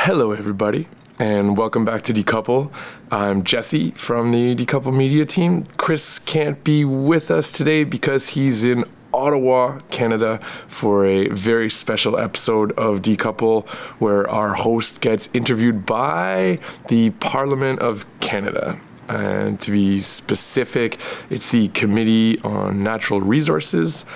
Hello, everybody, and welcome back to Decouple. I'm Jesse from the Decouple Media team. Chris can't be with us today because he's in Ottawa, Canada, for a very special episode of Decouple, where our host gets interviewed by the Parliament of Canada. And to be specific, it's the Committee on Natural Resources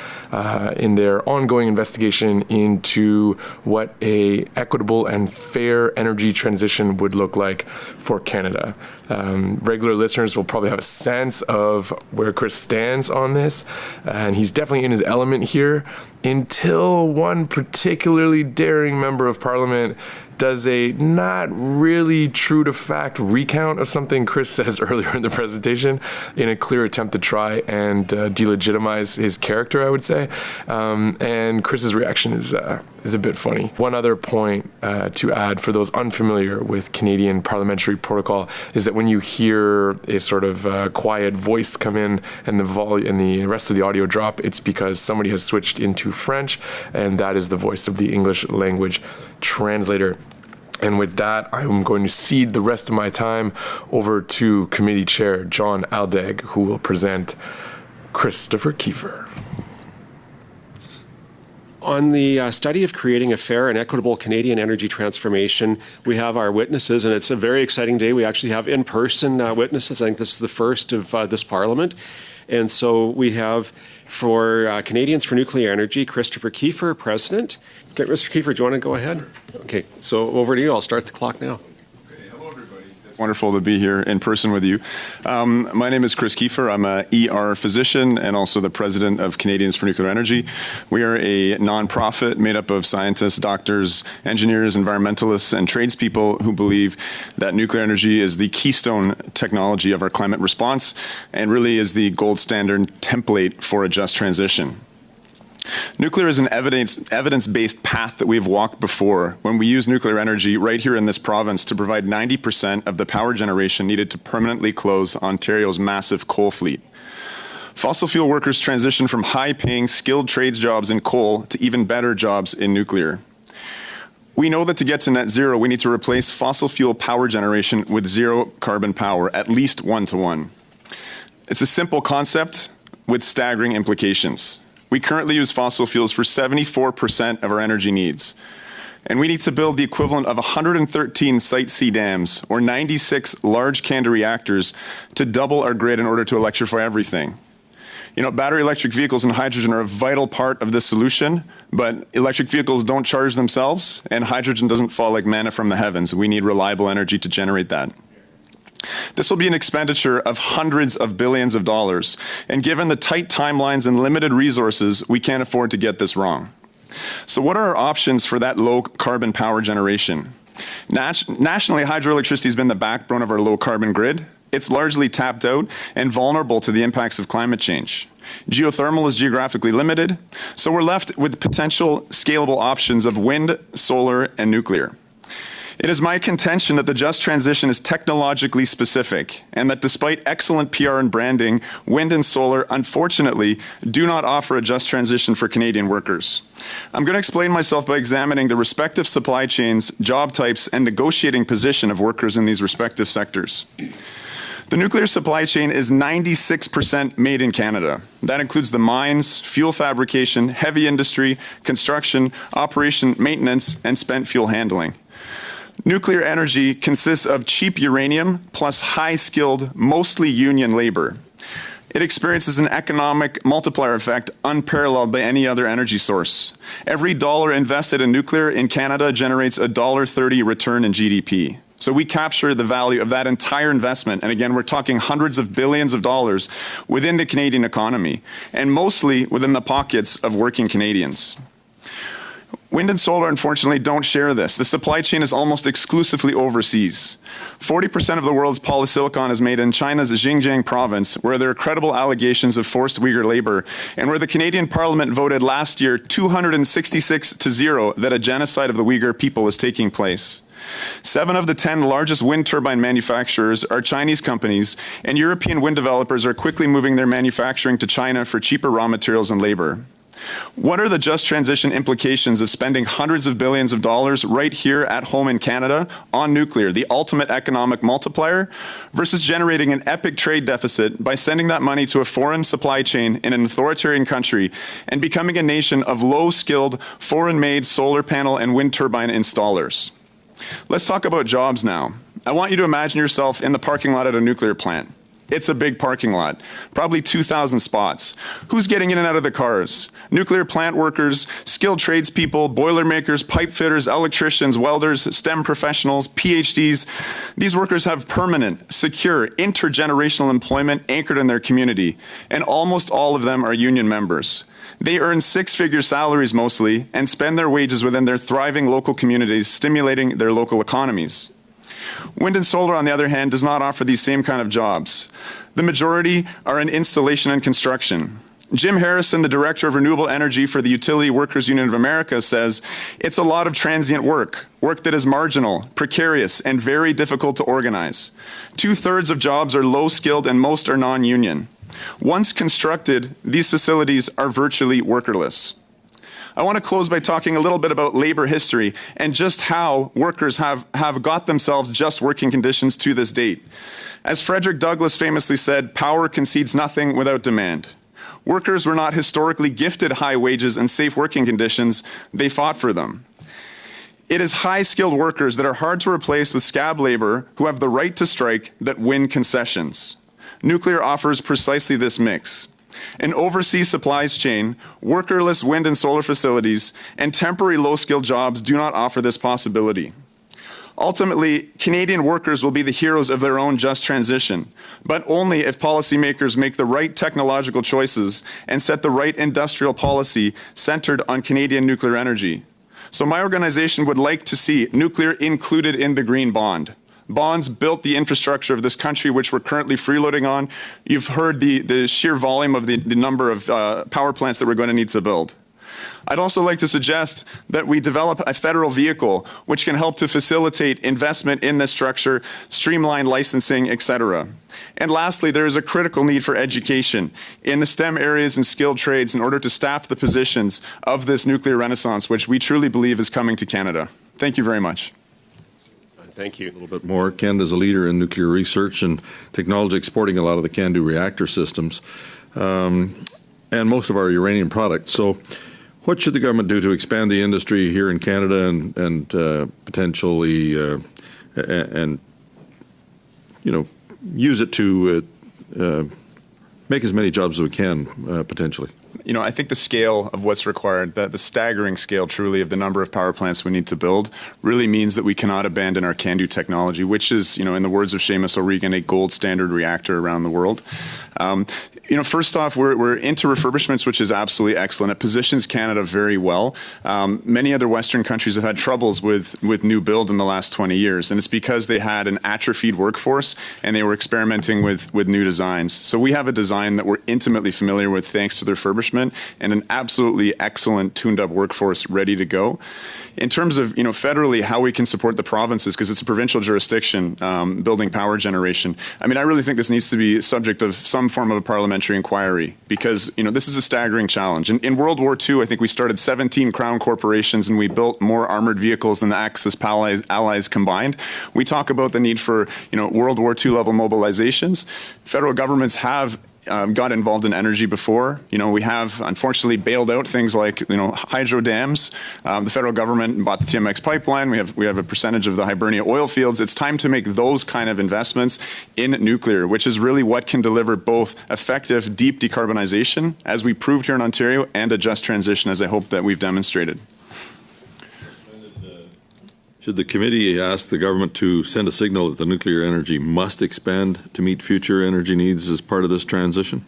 in their ongoing investigation into what a equitable and fair energy transition would look like for Canada. Regular listeners will probably have a sense of where Chris stands on this, and he's definitely in his element here until one particularly daring member of Parliament does a not really true to fact recount of something Chris says earlier in the presentation in a clear attempt to try and delegitimize his character, I would say. And Chris's reaction is a bit funny. One other point to add for those unfamiliar with Canadian parliamentary protocol is that when you hear a sort of quiet voice come in and the rest of the audio drop, it's because somebody has switched into French, and that is the voice of the English language translator. And with that, I'm going to cede the rest of my time over to Committee Chair John Aldag, who will present Christopher Keefer. On the study of creating a fair and equitable Canadian energy transformation, we have our witnesses, and it's a very exciting day. We actually have in-person witnesses. I think this is the first of this Parliament. And so we have, for Canadians for Nuclear Energy, Christopher Keefer, President. Okay, Mr. Keefer, do you want to go ahead? Okay, so over to you. I'll start the clock now. Hello, everybody. It's wonderful to be here in person with you. My name is Chris Keefer. I'm an ER physician and also the president of Canadians for Nuclear Energy. We are a nonprofit made up of scientists, doctors, engineers, environmentalists, and tradespeople who believe that nuclear energy is the keystone technology of our climate response and really is the gold standard template for a just transition. Nuclear is an evidence-based path that we've walked before when we use nuclear energy right here in this province to provide 90% of the power generation needed to permanently close Ontario's massive coal fleet. Fossil fuel workers transition from high-paying, skilled trades jobs in coal to even better jobs in nuclear. We know that to get to net zero, we need to replace fossil fuel power generation with zero carbon power, at least 1-to-1. It's a simple concept with staggering implications. We currently use fossil fuels for 74% of our energy needs. And we need to build the equivalent of 113 Site C dams or 96 large Canada reactors to double our grid in order to electrify everything. You know, battery electric vehicles and hydrogen are a vital part of this solution, but electric vehicles don't charge themselves, and hydrogen doesn't fall like manna from the heavens. We need reliable energy to generate that. This will be an expenditure of hundreds of billions of dollars, and given the tight timelines and limited resources, we can't afford to get this wrong. So what are our options for that low carbon power generation? Nationally, hydroelectricity has been the backbone of our low carbon grid. It's largely tapped out and vulnerable to the impacts of climate change. Geothermal is geographically limited, so we're left with potential scalable options of wind, solar, and nuclear. It is my contention that the just transition is technologically specific, and that despite excellent PR and branding, wind and solar, unfortunately, do not offer a just transition for Canadian workers. I'm going to explain myself by examining the respective supply chains, job types, and negotiating position of workers in these respective sectors. The nuclear supply chain is 96% made in Canada. That includes the mines, fuel fabrication, heavy industry, construction, operation, maintenance, and spent fuel handling. Nuclear energy consists of cheap uranium plus high-skilled, mostly union labor. It experiences an economic multiplier effect unparalleled by any other energy source. Every dollar invested in nuclear in Canada generates a $1.30 return in GDP. So we capture the value of that entire investment, and again, we're talking hundreds of billions of dollars within the Canadian economy, and mostly within the pockets of working Canadians. Wind and solar, unfortunately, don't share this. The supply chain is almost exclusively overseas. 40% of the world's polysilicon is made in China's Xinjiang province, where there are credible allegations of forced Uyghur labor, and where the Canadian Parliament voted last year 266-0 that a genocide of the Uyghur people is taking place. 7 of the 10 largest wind turbine manufacturers are Chinese companies, and European wind developers are quickly moving their manufacturing to China for cheaper raw materials and labor. What are the just transition implications of spending hundreds of billions of dollars right here at home in Canada on nuclear, the ultimate economic multiplier, versus generating an epic trade deficit by sending that money to a foreign supply chain in an authoritarian country and becoming a nation of low-skilled, foreign-made solar panel and wind turbine installers? Let's talk about jobs now. I want you to imagine yourself in the parking lot at a nuclear plant. It's a big parking lot, probably 2,000 spots. Who's getting in and out of the cars? Nuclear plant workers, skilled tradespeople, boilermakers, pipe fitters, electricians, welders, STEM professionals, PhDs. These workers have permanent, secure, intergenerational employment anchored in their community, and almost all of them are union members. They earn six-figure salaries mostly and spend their wages within their thriving local communities, stimulating their local economies. Wind and solar, on the other hand, does not offer these same kind of jobs. The majority are in installation and construction. Jim Harrison, the director of renewable energy for the Utility Workers Union of America, says it's a lot of transient work that is marginal, precarious, and very difficult to organize. 2/3 of jobs are low-skilled and most are non-union. Once constructed, these facilities are virtually workerless. I want to close by talking a little bit about labor history and just how workers have got themselves just working conditions to this date. As Frederick Douglass famously said, power concedes nothing without demand. Workers were not historically gifted high wages and safe working conditions, they fought for them. It is high-skilled workers that are hard to replace with scab labor who have the right to strike that win concessions. Nuclear offers precisely this mix. An overseas supplies chain, workerless wind and solar facilities, and temporary low-skilled jobs do not offer this possibility. Ultimately, Canadian workers will be the heroes of their own just transition, but only if policymakers make the right technological choices and set the right industrial policy centered on Canadian nuclear energy. So my organization would like to see nuclear included in the Green Bond. Bonds built the infrastructure of this country, which we're currently freeloading on. You've heard the sheer volume of the number of power plants that we're going to need to build. I'd also like to suggest that we develop a federal vehicle which can help to facilitate investment in this structure, streamline licensing, etc. And lastly, there is a critical need for education in the STEM areas and skilled trades in order to staff the positions of this nuclear renaissance, which we truly believe is coming to Canada. Thank you very much. Thank you. A little bit more. Canada's a leader in nuclear research and technology, exporting a lot of the CANDU reactor systems and most of our uranium products. So what should the government do to expand the industry here in Canada and potentially and use it to make as many jobs as we can potentially? I think the scale of what's required, the staggering scale truly of the number of power plants we need to build really means that we cannot abandon our CANDU technology, which is, in the words of Seamus O'Regan, a gold standard reactor around the world. First off, we're into refurbishments, which is absolutely excellent. It positions Canada very well. Many other Western countries have had troubles with new build in the last 20 years, and it's because they had an atrophied workforce and they were experimenting with new designs. So we have a design that we're intimately familiar with thanks to the refurbishment and an absolutely excellent tuned-up workforce ready to go. In terms of, federally, how we can support the provinces, because it's a provincial jurisdiction, building power generation, I really think this needs to be subject of some form of a parliamentary inquiry, because, this is a staggering challenge. In World War II, I think we started 17 crown corporations and we built more armored vehicles than the Axis allies combined. We talk about the need for, World War II level mobilizations. Federal governments have got involved in energy before. We have unfortunately bailed out things like, hydro dams. The federal government bought the TMX pipeline. We have a percentage of the Hibernia oil fields. It's time to make those kind of investments in nuclear, which is really what can deliver both effective, deep decarbonization, as we proved here in Ontario, and a just transition, as I hope that we've demonstrated. Should the committee ask the government to send a signal that the nuclear energy must expand to meet future energy needs as part of this transition?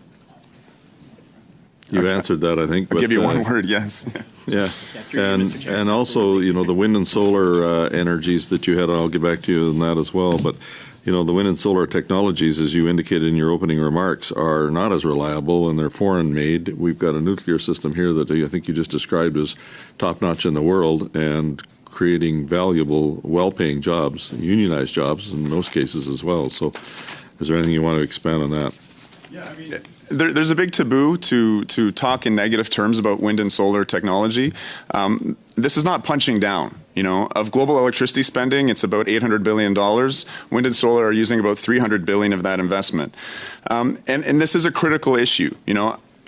You answered that, I think. I'll give you one word, yes. Yeah, and also, the wind and solar energies that you had, I'll get back to you on that as well, but, the wind and solar technologies, as you indicated in your opening remarks, are not as reliable and they're foreign made. We've got a nuclear system here that I think you just described as top-notch in the world and creating valuable, well-paying jobs, unionized jobs in most cases as well. So is there anything you want to expand on that? Yeah, I mean, there's a big taboo to talk in negative terms about wind and solar technology. This is not punching down. Of global electricity spending, it's about $800 billion. Wind and solar are using about $300 billion of that investment. And this is a critical issue.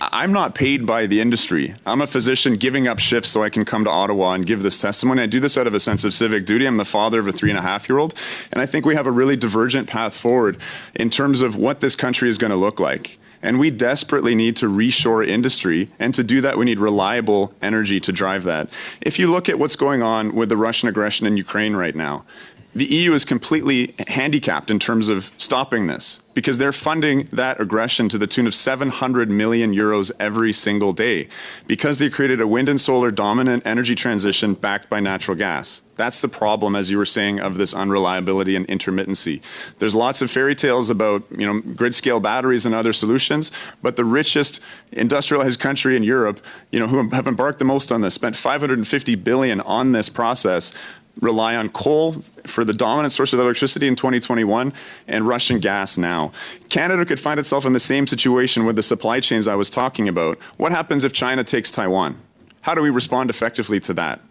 I'm not paid by the industry. I'm a physician giving up shifts so I can come to Ottawa and give this testimony. I do this out of a sense of civic duty. I'm the father of a 3.5-year-old. And I think we have a really divergent path forward in terms of what this country is going to look like. And we desperately need to reshore industry. And to do that, we need reliable energy to drive that. If you look at what's going on with the Russian aggression in Ukraine right now, the EU is completely handicapped in terms of stopping this because they're funding that aggression to the tune of 700 million euros every single day because they created a wind and solar dominant energy transition backed by natural gas. That's the problem, as you were saying, of this unreliability and intermittency. There's lots of fairy tales about, grid scale batteries and other solutions, but the richest industrialized country in Europe, who have embarked the most on this, spent 550 billion on this process, rely on coal for the dominant source of electricity in 2021 and Russian gas now. Canada could find itself in the same situation with the supply chains I was talking about. What happens if China takes Taiwan? How do we respond effectively to that?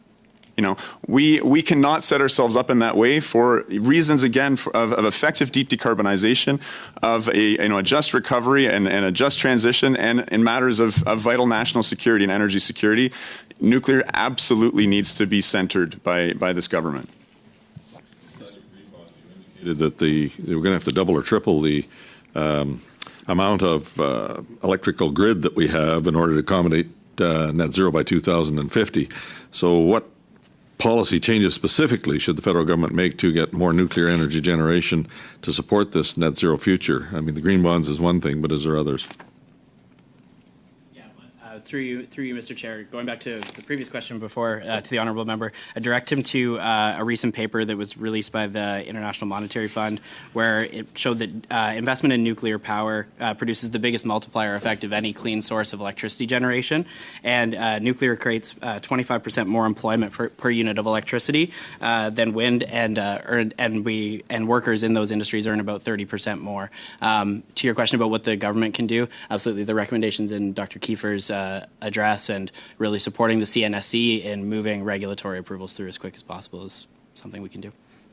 We cannot set ourselves up in that way for reasons, again, of effective deep decarbonization, of a just recovery and a just transition, and in matters of vital national security and energy security. Nuclear absolutely needs to be centered by this government. That we're going to have to double or triple the amount of electrical grid that we have in order to accommodate net zero by 2050. So what policy changes specifically should the federal government make to get more nuclear energy generation to support this net zero future? I mean, the green bonds is one thing, but is there others? Through you, Mr. Chair, going back to the previous question before, to the honourable member, I direct him to a recent paper that was released by the International Monetary Fund, where it showed that investment in nuclear power produces the biggest multiplier effect of any clean source of electricity generation, and nuclear creates 25% more employment per unit of electricity than wind, and workers in those industries earn about 30% more. To your question about what the government can do, absolutely, the recommendations in Dr. Keefer's address and really supporting the CNSC in moving regulatory approvals through as quick as possible is something we can do.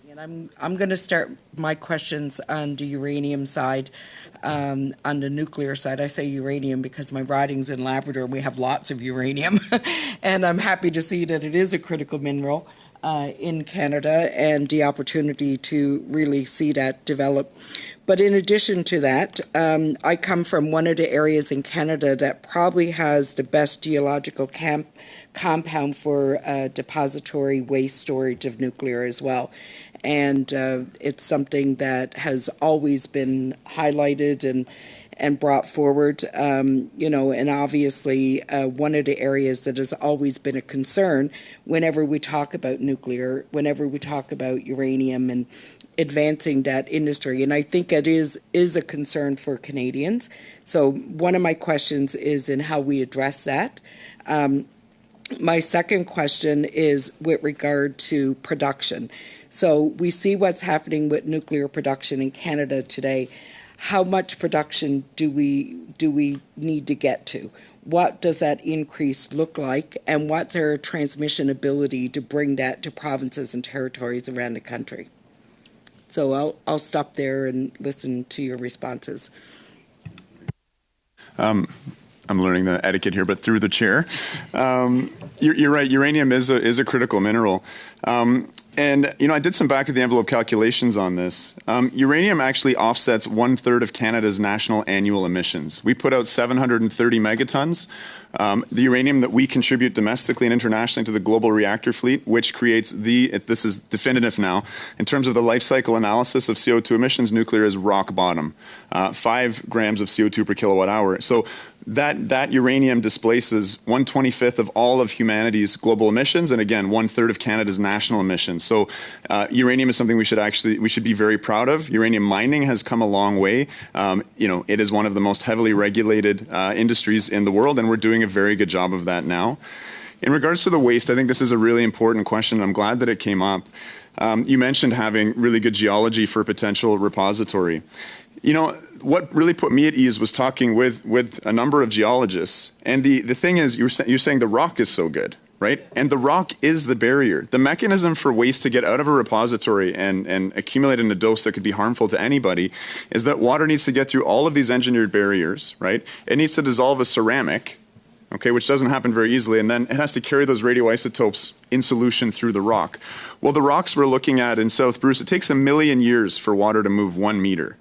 And I'm going to start my questions on the uranium side. On the nuclear side, I say uranium because my riding's in Labrador and we have lots of uranium. And I'm happy to see that it is a critical mineral in Canada and the opportunity to really see that develop. But in addition to that, I come from one of the areas in Canada that probably has the best geological compound for depository waste storage of nuclear as well. And it's something that has always been highlighted and brought forward, and obviously one of the areas that has always been a concern whenever we talk about nuclear, whenever we talk about uranium and advancing that industry. And I think it is a concern for Canadians. So one of my questions is in how we address that. My second question is with regard to production. So we see what's happening with nuclear production in Canada today. How much production do we need to get to? What does that increase look like? And what's our transmission ability to bring that to provinces and territories around the country? So I'll stop there and listen to your responses. I'm learning the etiquette here, but through the chair. You're right, uranium is a critical mineral. And, I did some back-of-the-envelope calculations on this. Uranium actually offsets 1/3 of Canada's national annual emissions. We put out 730 megatons. The uranium that we contribute domestically and internationally to the global reactor fleet, which creates this is definitive now, in terms of the life cycle analysis of CO2 emissions, nuclear is rock bottom, 5 grams of CO2 per kilowatt hour. So that uranium displaces 1/25 of all of humanity's global emissions, and again, 1/3 of Canada's national emissions. So uranium is something we should be very proud of. Uranium mining has come a long way. It is one of the most heavily regulated industries in the world, and we're doing a very good job of that now. In regards to the waste, I think this is a really important question, and I'm glad that it came up. You mentioned having really good geology for a potential repository. You know, what really put me at ease was talking with a number of geologists. And the thing is, you're saying the rock is so good, right? And the rock is the barrier. The mechanism for waste to get out of a repository and accumulate in a dose that could be harmful to anybody is that water needs to get through all of these engineered barriers, right? It needs to dissolve a ceramic, okay, which doesn't happen very easily, and then it has to carry those radioisotopes in solution through the rock. Well, the rocks we're looking at in South Bruce, it takes 1 million years for water to move 1 meter,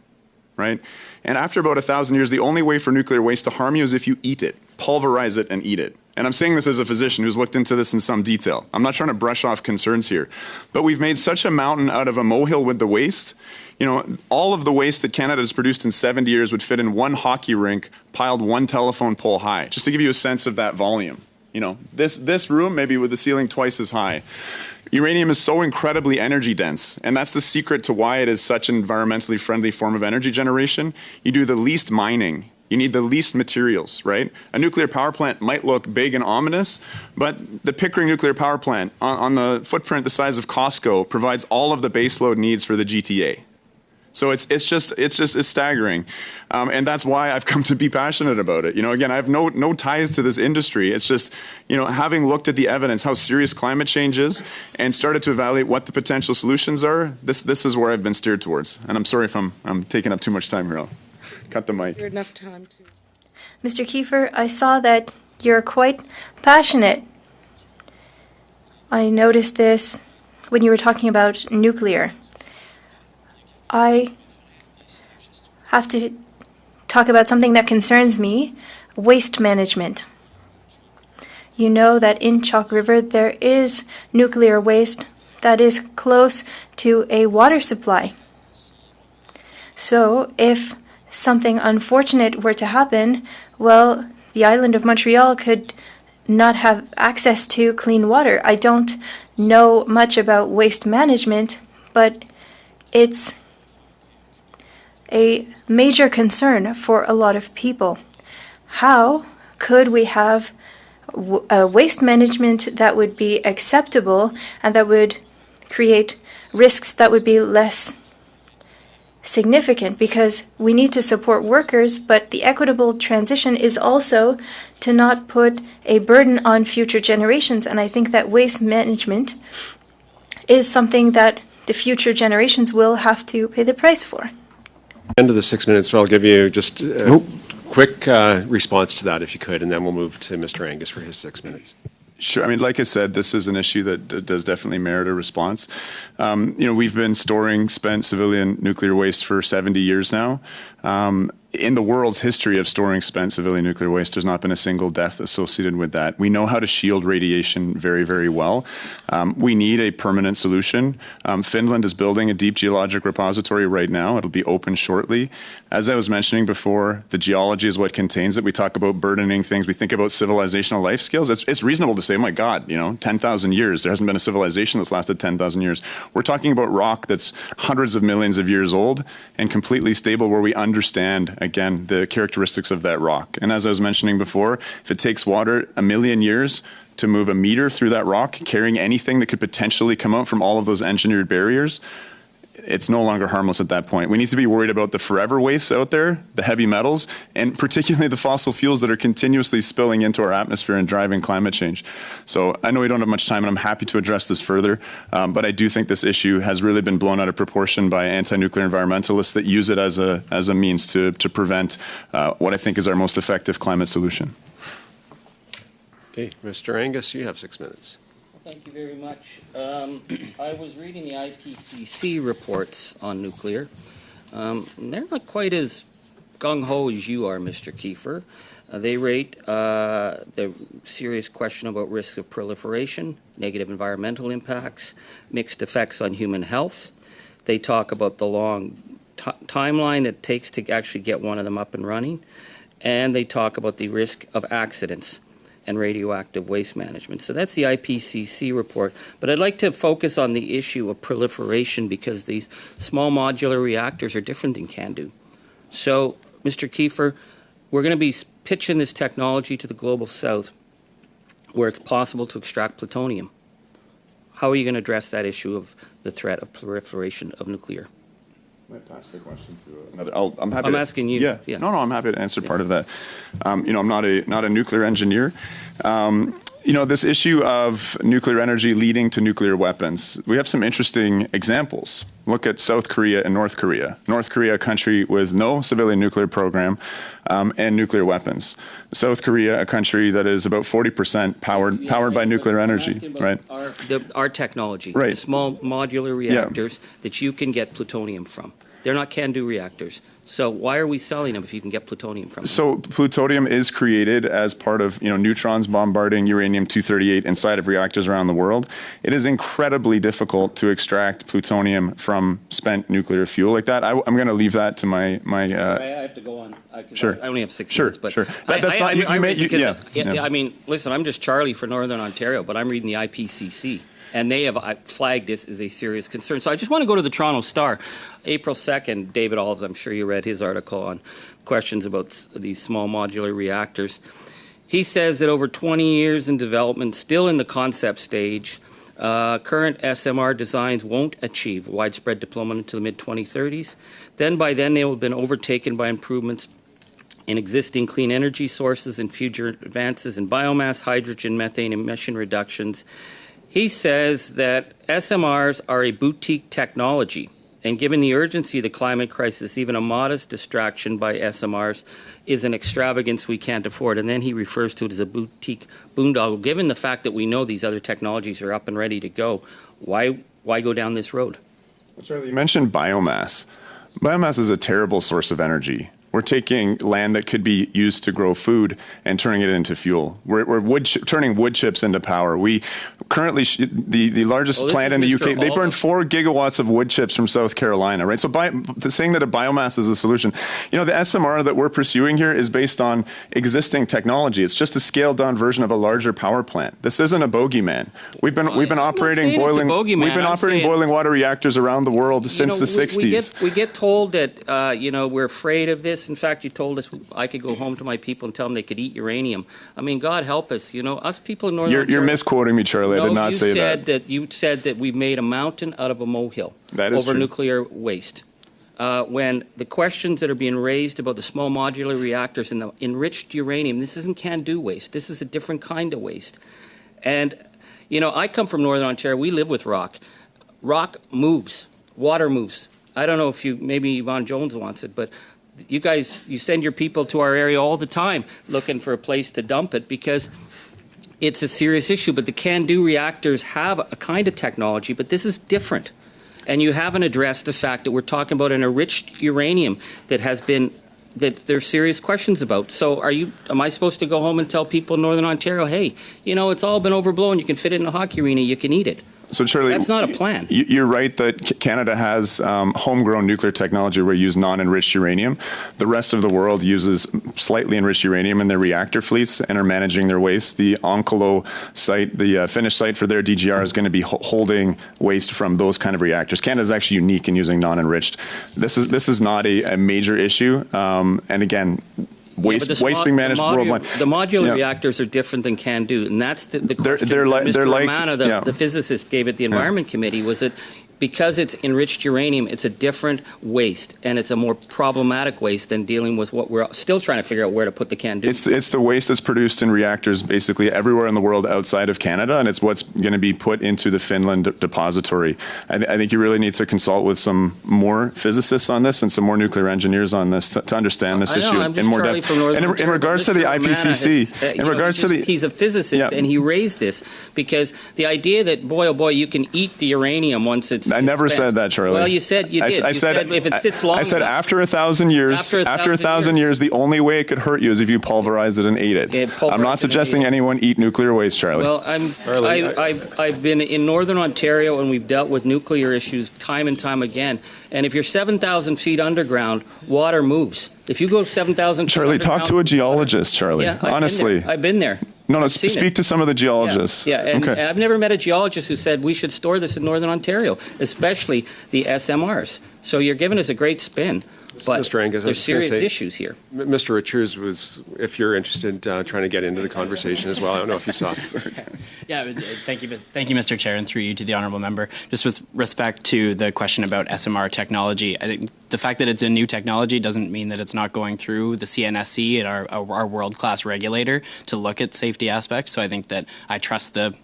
right? And after about 1,000 years, the only way for nuclear waste to harm you is if you eat it, pulverize it and eat it. And I'm saying this as a physician who's looked into this in some detail. I'm not trying to brush off concerns here. But we've made such a mountain out of a molehill with the waste. You know, all of the waste that Canada has produced in 70 years would fit in one hockey rink piled 1 telephone pole high, just to give you a sense of that volume. You know, this room maybe with the ceiling twice as high. Uranium is so incredibly energy dense, and that's the secret to why it is such an environmentally friendly form of energy generation. You do the least mining. You need the least materials, right? A nuclear power plant might look big and ominous, but the Pickering nuclear power plant on the footprint the size of Costco provides all of the baseload needs for the GTA. So it's staggering, and that's why I've come to be passionate about it. You know, again, I have no ties to this industry. It's just, you know, having looked at the evidence, how serious climate change is, and started to evaluate what the potential solutions are. This is where I've been steered towards. And I'm sorry if I'm taking up too much time here. I'll cut the mic. There's enough time to. Mr. Keefer, I saw that you're quite passionate. I noticed this when you were talking about nuclear. I have to talk about something that concerns me, waste management. You know that in Chalk River there is nuclear waste that is close to a water supply. So if something unfortunate were to happen, well, the island of Montreal could not have access to clean water. I don't know much about waste management, but it's a major concern for a lot of people. How could we have a waste management that would be acceptable and that would create risks that would be less significant? Because we need to support workers, but the equitable transition is also to not put a burden on future generations. And I think that waste management is something that the future generations will have to pay the price for. End of the 6 minutes, but I'll give you just a quick response to that if you could, and then we'll move to Mr. Angus for his 6 minutes. Sure. I mean, like I said, this is an issue that does definitely merit a response. You know, we've been storing spent civilian nuclear waste for 70 years now. In the world's history of storing spent civilian nuclear waste, there's not been a single death associated with that. We know how to shield radiation very, very well. We need a permanent solution. Finland is building a deep geologic repository right now. It'll be open shortly. As I was mentioning before, the geology is what contains it. We talk about burdening things. We think about civilizational life scales. It's reasonable to say, oh my God, you know, 10,000 years. There hasn't been a civilization that's lasted 10,000 years. We're talking about rock that's hundreds of millions of years old and completely stable, where we understand, again, the characteristics of that rock. And as I was mentioning before, if it takes water 1 million years to move 1 meter through that rock, carrying anything that could potentially come out from all of those engineered barriers, it's no longer harmless at that point. We need to be worried about the forever wastes out there, the heavy metals, and particularly the fossil fuels that are continuously spilling into our atmosphere and driving climate change. So I know we don't have much time, and I'm happy to address this further, but I do think this issue has really been blown out of proportion by anti-nuclear environmentalists that use it as a means to prevent what I think is our most effective climate solution. Okay, Mr. Angus, you have 6 minutes. Thank you very much. I was reading the IPCC reports on nuclear. They're not quite as gung-ho as you are, Mr. Keefer. They rate the serious question about risk of proliferation, negative environmental impacts, mixed effects on human health. They talk about the long timeline it takes to actually get one of them up and running. And they talk about the risk of accidents and radioactive waste management. So that's the IPCC report. But I'd like to focus on the issue of proliferation, because these small modular reactors are different than CANDU. So, Mr. Keefer, we're going to be pitching this technology to the global south where it's possible to extract plutonium. How are you going to address that issue of the threat of proliferation of nuclear? Might pass the question to another. I'm happy. I'm asking you. Yeah. Yeah. No, I'm happy to answer part of that. I'm not a nuclear engineer. This issue of nuclear energy leading to nuclear weapons, we have some interesting examples. Look at South Korea and North Korea. North Korea, a country with no civilian nuclear program and nuclear weapons. South Korea, a country that is about 40% powered by nuclear energy, right? Our technology, Right. the small modular reactors that you can get plutonium from. They're not CANDU reactors. So why are we selling them if you can get plutonium from them? So plutonium is created as part of neutrons bombarding uranium-238 inside of reactors around the world. It is incredibly difficult to extract plutonium from spent nuclear fuel like that. I'm going to leave that to my. I have to go on. Sure. I only have 6 Sure, minutes, but sure. That's not. I mean, listen, I'm just Charlie for Northern Ontario, but I'm reading the IPCC. And they have flagged this as a serious concern. So I just want to go to the Toronto Star. April 2nd, David Olive, I'm sure you read his article on questions about these small modular reactors. He says that over 20 years in development, still in the concept stage, current SMR designs won't achieve widespread deployment until the mid-2030s. By then, they will have been overtaken by improvements in existing clean energy sources and future advances in biomass, hydrogen, methane emission reductions. He says that SMRs are a boutique technology, and given the urgency of the climate crisis, even a modest distraction by SMRs is an extravagance we can't afford. And then he refers to it as a boutique boondoggle. Given the fact that we know these other technologies are up and ready to go, why go down this road? Charlie, you mentioned biomass. Biomass is a terrible source of energy. We're taking land that could be used to grow food and turning it into fuel. We're turning wood chips into power. We currently, the largest plant in the UK, they burn 4 gigawatts of wood chips from South Carolina, right? So saying that a biomass is a solution, the SMR that we're pursuing here is based on existing technology. It's just a scaled down version of a larger power plant. This isn't a bogeyman. We've been operating boiling water reactors around the world since the 60s. We get told that we're afraid of this. In fact, you told us I could go home to my people and tell them they could eat uranium. I mean, God help us. Us people in Northern Ontario. You're misquoting me, Charlie. I did not say that. You said that we've made a mountain out of a molehill over nuclear waste. When the questions that are being raised about the small modular reactors and the enriched uranium, this isn't CANDU waste. This is a different kind of waste. And, I come from Northern Ontario. We live with rock. Rock moves. Water moves. I don't know if maybe Yvonne Jones wants it, but you guys, you send your people to our area all the time looking for a place to dump it because it's a serious issue. But the CANDU reactors have a kind of technology, but this is different. And you haven't addressed the fact that we're talking about an enriched uranium that there's serious questions about. So am I supposed to go home and tell people in Northern Ontario, hey, it's all been overblown, you can fit it in a hockey arena, you can eat it? So, Charlie, that's not a plan. You're right that Canada has homegrown nuclear technology where we use non-enriched uranium. The rest of the world uses slightly enriched uranium in their reactor fleets and are managing their waste. The Onkolo site, the Finnish site for their DGR, is going to be holding waste from those kind of reactors. Canada is actually unique in using non-enriched. This is not a major issue. And again, waste being managed worldwide. The modular reactors are different than CANDU, and that's the question Mr. Romano, the physicist, gave at the Environment Committee, was that because it's enriched uranium, it's a different waste, and it's a more problematic waste than dealing with what we're still trying to figure out where to put the CANDU. It's the waste that's produced in reactors basically everywhere in the world outside of Canada, and it's what's going to be put into the Finland depository. I think you really need to consult with some more physicists on this and some more nuclear engineers on this to understand this issue in more depth. And in regards to the IPCC, he's a physicist, and he raised this because the idea that, boy, oh boy, you can eat the uranium once it's I never said that, Charlie. Well, you did. I said if it sits long enough. I said after 1,000 years, after 1,000 years, the only way it could hurt you is if you pulverized it and ate it. I'm not suggesting anyone eat nuclear waste, Charlie. Well, I've been in Northern Ontario, and we've dealt with nuclear issues time and time again. And if you're 7,000 feet underground, water moves. If you go 7,000 feet Charlie, talk to a geologist, Charlie. Yeah, honestly. I've been there. No, speak to some of the geologists. Yeah, and I've never met a geologist who said we should store this in Northern Ontario, especially the SMRs. So you're giving us a great spin But Mr. Angus, I was there's just gonna serious say, issues here. Mr. Richards was, if you're interested, trying to get into the conversation as well. I don't know if you saw. Yeah, thank you, Mr. Chair, and through you to the honourable member. Just with respect to the question about SMR technology, I think the fact that it's a new technology doesn't mean that it's not going through the CNSC and our world-class regulator to look at safety aspects. So I think that I trust the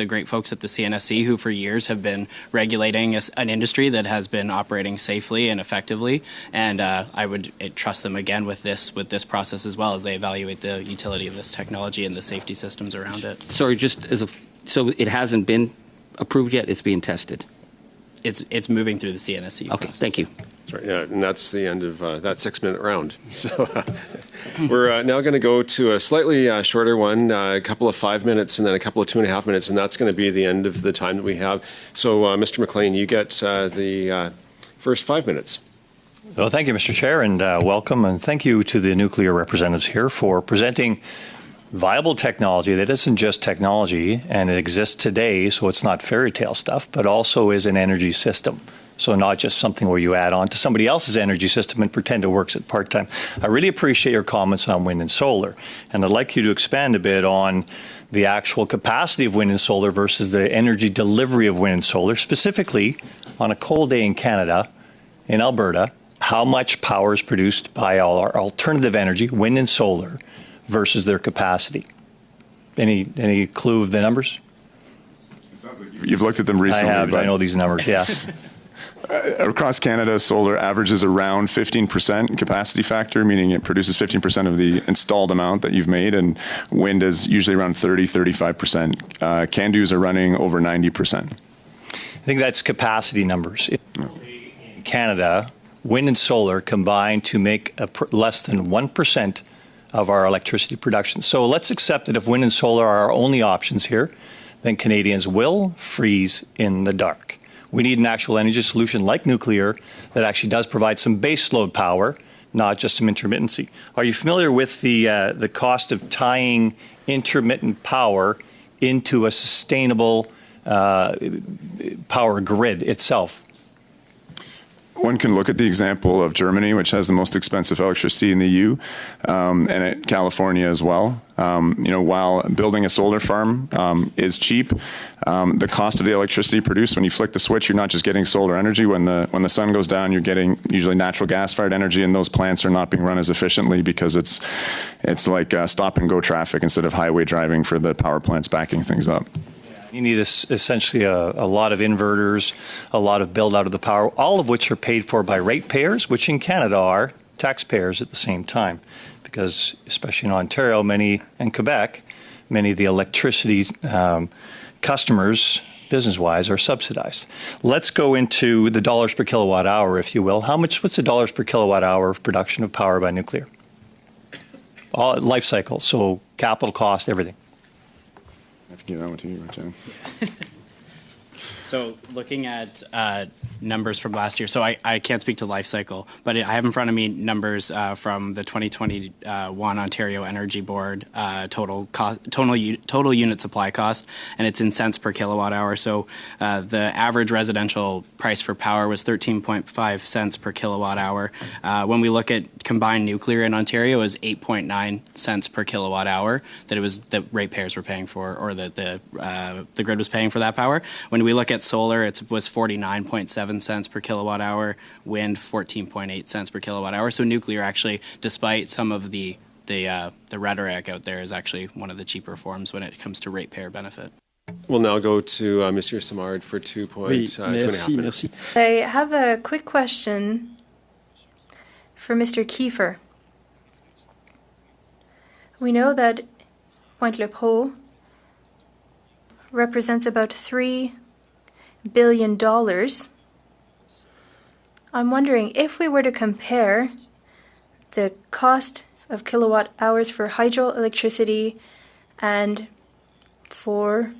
great folks at the CNSC who for years have been regulating an industry that has been operating safely and effectively. And I would trust them again with this process as well as they evaluate the utility of this technology and the safety systems around it. Sorry, so it hasn't been approved yet? It's being tested? It's moving through the CNSC. Okay, process. thank you. Sorry, yeah, and that's the end of that 6-minute round. So we're now going to go to a slightly shorter one, a couple of 5 minutes and then a couple of 2.5 minutes, and that's going to be the end of the time that we have. So, Mr. McLean, you get the first 5 minutes. Well, thank you, Mr. Chair, and welcome, and thank you to the nuclear representatives here for presenting viable technology that isn't just technology, and it exists today, so it's not fairy tale stuff, but also is an energy system. So not just something where you add on to somebody else's energy system and pretend it works at part-time. I really appreciate your comments on wind and solar, and I'd like you to expand a bit on the actual capacity of wind and solar versus the energy delivery of wind and solar, specifically on a cold day in Canada, in Alberta, how much power is produced by all our alternative energy, wind and solar, versus their capacity. Any clue of the numbers? It sounds like you've looked at them recently. I have. I know these numbers, yeah. Across Canada, solar averages around 15% capacity factor, meaning it produces 15% of the installed amount that you've made, and wind is usually around 35%. CANDUs are running over 90%. I think that's capacity numbers. In Canada, wind and solar combine to make less than 1% of our electricity production. So let's accept that if wind and solar are our only options here, then Canadians will freeze in the dark. We need an actual energy solution like nuclear that actually does provide some base load power, not just some intermittency. Are you familiar with the cost of tying intermittent power into a sustainable power grid itself? One can look at the example of Germany, which has the most expensive electricity in the EU, and at California as well. While building a solar farm is cheap, the cost of the electricity produced when you flick the switch, you're not just getting solar energy. When the sun goes down, you're getting usually natural gas-fired energy, and those plants are not being run as efficiently because it's like stop-and-go traffic instead of highway driving for the power plants backing things up. You need essentially a lot of inverters, a lot of build out of the power, all of which are paid for by ratepayers, which in Canada are taxpayers at the same time. Because especially in Ontario, and Quebec, many of the electricity customers, business-wise, are subsidized. Let's go into the dollars per kilowatt hour, if you will. What's the dollars per kilowatt hour of production of power by nuclear? All life cycle, so capital cost, everything. I have to give that one to you, Jen. So looking at numbers from last year, so I can't speak to life cycle, but I have in front of me numbers from the 2021 Ontario Energy Board total unit supply cost, and it's in cents per kilowatt hour. So the average residential price for power was 13.5 cents per kilowatt hour. When we look at combined nuclear in Ontario, it was 8.9 cents per kilowatt hour that ratepayers were paying for, or that the grid was paying for that power. When we look at solar, it was 49.7 cents per kilowatt hour, wind 14.8 cents per kilowatt hour. So nuclear actually, despite some of the rhetoric out there, is actually one of the cheaper forms when it comes to ratepayer benefit. We'll now go to Monsieur Simard for 2.5 minutes. I have a quick question for Mr. Keefer. We know that Pointe-le-Preau represents about $3 billion. I'm wondering if we were to compare the cost of kilowatt hours for hydroelectricity and for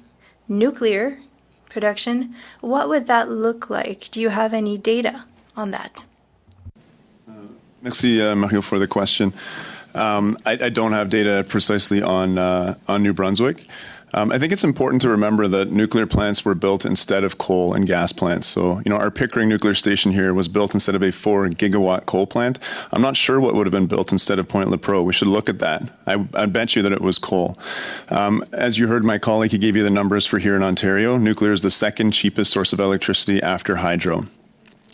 nuclear production, what would that look like? Do you have any data on that? Merci, Mario, for the question. I don't have data precisely on New Brunswick. I think it's important to remember that nuclear plants were built instead of coal and gas plants. So, our Pickering nuclear station here was built instead of a 4-gigawatt coal plant. I'm not sure what would have been built instead of Point Lepreau. We should look at that. I bet you that it was coal. As you heard my colleague, he gave you the numbers for here in Ontario. Nuclear is the second cheapest source of electricity after hydro.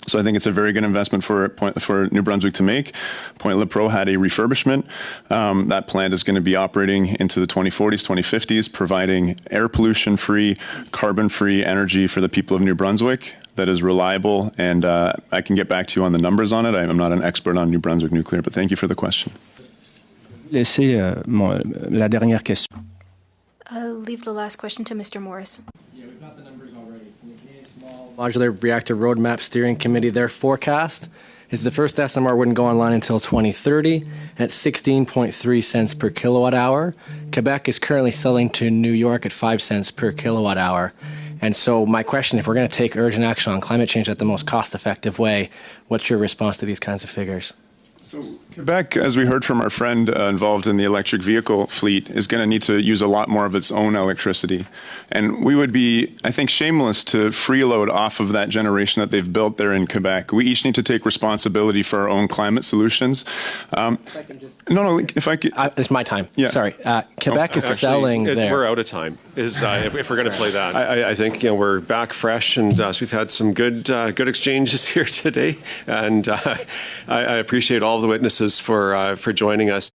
So I think it's a very good investment for New Brunswick to make. Point Lepreau had a refurbishment. That plant is going to be operating into the 2040s, 2050s, providing air pollution-free, carbon-free energy for the people of New Brunswick that is reliable. And I can get back to you on the numbers on it. I'm not an expert on New Brunswick nuclear, but thank you for the question. La dernière question. I'll leave the last question to Mr. Morris. Yeah, we've got the numbers already. From the Canadian Small Modular Reactor Roadmap Steering Committee, their forecast is the first SMR wouldn't go online until 2030 at 16.3 cents per kilowatt hour. Quebec is currently selling to New York at 5 cents per kilowatt hour. And so my question, if we're going to take urgent action on climate change at the most cost-effective way, what's your response to these kinds of figures? So Quebec, as we heard from our friend involved in the electric vehicle fleet, is going to need to use a lot more of its own electricity. And we would be, I think, shameless to freeload off of that generation that they've built there in Quebec. We each need to take responsibility for our own climate solutions. If I could. It's my time. Yeah. Sorry. Quebec is selling there. We're out of time. If we're going to play that, I think we're back fresh, and so we've had some good exchanges here today, and I appreciate all the witnesses for joining us.